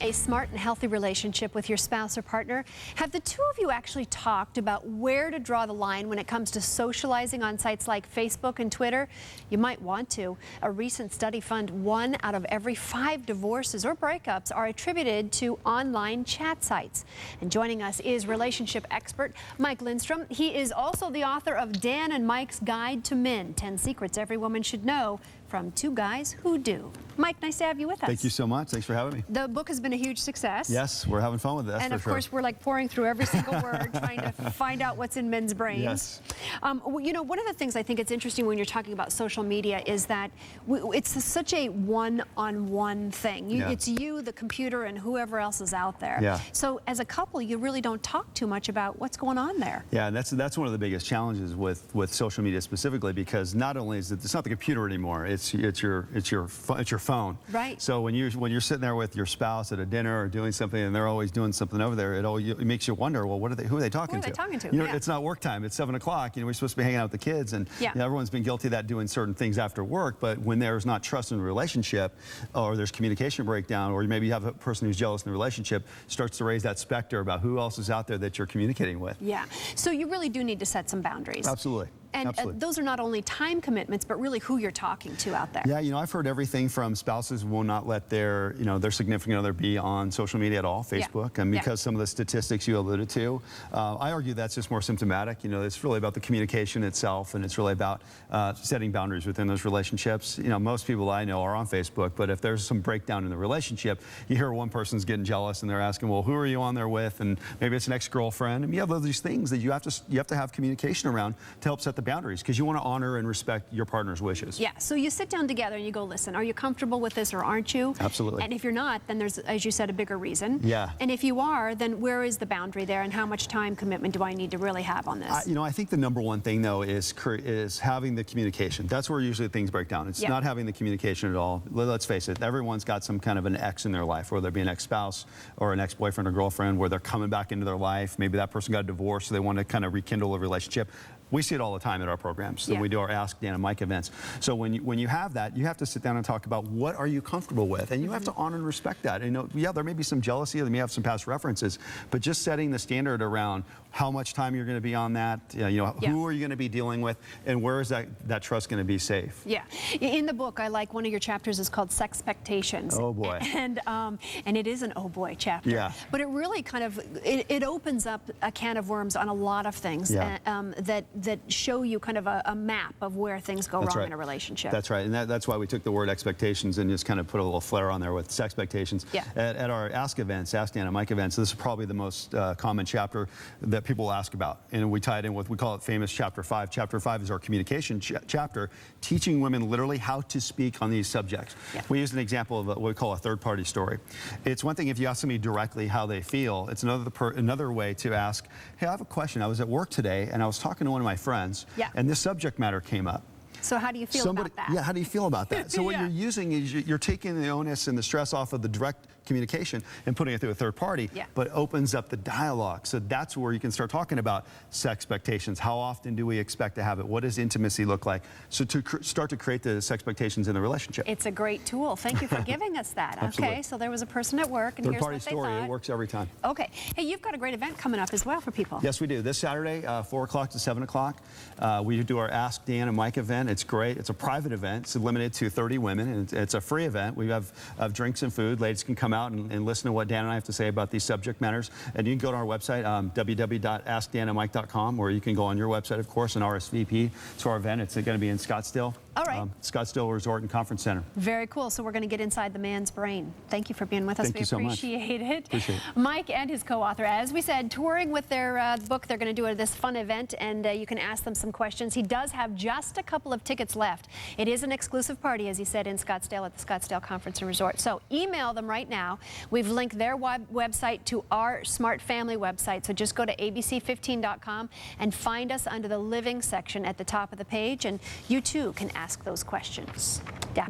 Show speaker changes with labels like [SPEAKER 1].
[SPEAKER 1] A smart and healthy relationship with your spouse or partner. Have the two of you actually talked about where to draw the line when it comes to socializing on sites like Facebook and Twitter? You might want to. A recent study found 1 out of every 5 divorces or breakups are attributed to online chat sites. And joining us is relationship expert Mike Lindstrom. He is also the author of Dan and Mike's Guide to Men, 10 Secrets Every Woman Should Know from Two Guys Who Do. Mike, nice to have you with us.
[SPEAKER 2] Thank you so much. Thanks for having me.
[SPEAKER 1] The book has been a huge success.
[SPEAKER 2] Yes, we're having fun with this.
[SPEAKER 1] And of course, we're like pouring through every single word, trying to find out what's in men's brains.
[SPEAKER 2] Yes.
[SPEAKER 1] You know, one of the things I think it's interesting when you're talking about social media is that it's such a one-on-one thing. It's you, the computer, and whoever else is out there.
[SPEAKER 2] Yeah.
[SPEAKER 1] So as a couple, you really don't talk too much about what's going on there.
[SPEAKER 2] Yeah, and that's one of the biggest challenges with social media specifically, because not only is it's not the computer anymore, it's your phone.
[SPEAKER 1] Right.
[SPEAKER 2] So when you're sitting there with your spouse at a dinner or doing something, and they're always doing something over there, it makes you wonder, well, who are they talking to?
[SPEAKER 1] Who are they talking to?
[SPEAKER 2] You know, it's not work time. It's 7 o'clock. You know, we're supposed to be hanging out with the kids, and you know, everyone's been guilty of that, doing certain things after work. But when there's not trust in the relationship, or there's communication breakdown, or maybe you have a person who's jealous in the relationship, starts to raise that specter about who else is out there that you're communicating with.
[SPEAKER 1] Yeah. So you really do need to set some boundaries.
[SPEAKER 2] Absolutely.
[SPEAKER 1] And those are not only time commitments, but really who you're talking to out there.
[SPEAKER 2] Yeah, you know, I've heard everything from spouses will not let their significant other be on social media at all, Facebook, and because some of the statistics you alluded to, I argue that's just more symptomatic. You know, it's really about the communication itself, and it's really about setting boundaries within those relationships. You know, most people I know are on Facebook, but if there's some breakdown in the relationship, you hear one person's getting jealous and they're asking, well, who are you on there with? And maybe it's an ex-girlfriend. And you have all these things that you have to have communication around to help set the boundaries, because you want to honor and respect your partner's wishes.
[SPEAKER 1] Yeah, so you sit down together and you go, listen, are you comfortable with this or aren't you?
[SPEAKER 2] Absolutely.
[SPEAKER 1] And if you're not, then there's, as you said, a bigger reason.
[SPEAKER 2] Yeah.
[SPEAKER 1] And if you are, then where is the boundary there, and how much time commitment do I need to really have on this?
[SPEAKER 2] You know, I think the number one thing, though, is having the communication. That's where usually things break down. It's not having the communication at all. Let's face it, everyone's got some kind of an ex in their life, whether it be an ex-spouse or an ex-boyfriend or girlfriend, where they're coming back into their life. Maybe that person got divorced, so they want to kind of rekindle a relationship. We see it all the time at our programs. So we do our Ask Dan and Mike events. So when you have that, you have to sit down and talk about what are you comfortable with, and you have to honor and respect that. And, you know, yeah, there may be some jealousy, or they may have some past references, but just setting the standard around how much time you're going to be on that, who are you going to be dealing with, and where is that trust going to be safe? Yeah.
[SPEAKER 1] In the book, I like one of your chapters is called Sexpectations.
[SPEAKER 2] Oh boy.
[SPEAKER 1] And it is an oh boy chapter.
[SPEAKER 2] Yeah.
[SPEAKER 1] But it really kind of it opens up a can of worms on a lot of things that show you kind of a map of where things go wrong in a relationship.
[SPEAKER 2] That's right, and that's why we took the word expectations and just kind of put a little flair on there with Sexpectations. Yeah. At our Ask events, Ask Dan and Mike events, this is probably the most common chapter that people ask about, and we tie it in with, we call it famous Chapter 5. Chapter 5 is our communication chapter, teaching women literally how to speak on these subjects. Yeah. We use an example of what we call a third-party story. It's one thing if you ask somebody directly how they feel. It's another way to ask, hey, I have a question. I was at work today, and I was talking to one of my friends, and this subject matter came up.
[SPEAKER 1] So how do you feel about that?
[SPEAKER 2] Yeah, how do you feel about that? So what you're using is you're taking the onus and the stress off of the direct communication and putting it through a third party, but opens up the dialogue. So that's where you can start talking about sexpectations. How often do we expect to have it? What does intimacy look like? So to start to create the sexpectations in the relationship.
[SPEAKER 1] It's a great tool. Thank you for giving us that. Okay, so there was a person at work, and here's what they thought. Third party story,
[SPEAKER 2] it works every time.
[SPEAKER 1] Okay. Hey, you've got a great event coming up as well for people.
[SPEAKER 2] Yes, we do. This Saturday, 4 o'clock to 7 o'clock, we do our Ask Dan and Mike event. It's great. It's a private event. It's limited to 30 women, and it's a free event. We have drinks and food. Ladies can come out and listen to what Dan and I have to say about these subject matters. And you can go to our website, www.askdanandmike.com, or you can go on your website, of course, and RSVP to our event. It's going to be in Scottsdale.
[SPEAKER 1] All right.
[SPEAKER 2] Scottsdale Resort and Conference Center.
[SPEAKER 1] Very cool. So we're going to get inside the man's brain. Thank you for being with us.
[SPEAKER 2] Thank you so much.
[SPEAKER 1] We appreciate it.
[SPEAKER 2] Appreciate it.
[SPEAKER 1] Mike and his co-author, as we said, touring with their book. They're going to do this fun event, and you can ask them some questions. He does have just a couple of tickets left. It is an exclusive party, as he said, in Scottsdale at the Scottsdale Conference and Resort. So email them right now. We've linked their website to our Smart Family website. So just go to abc15.com and find us under the Living section at the top of the page, and you too can ask those questions. Yeah.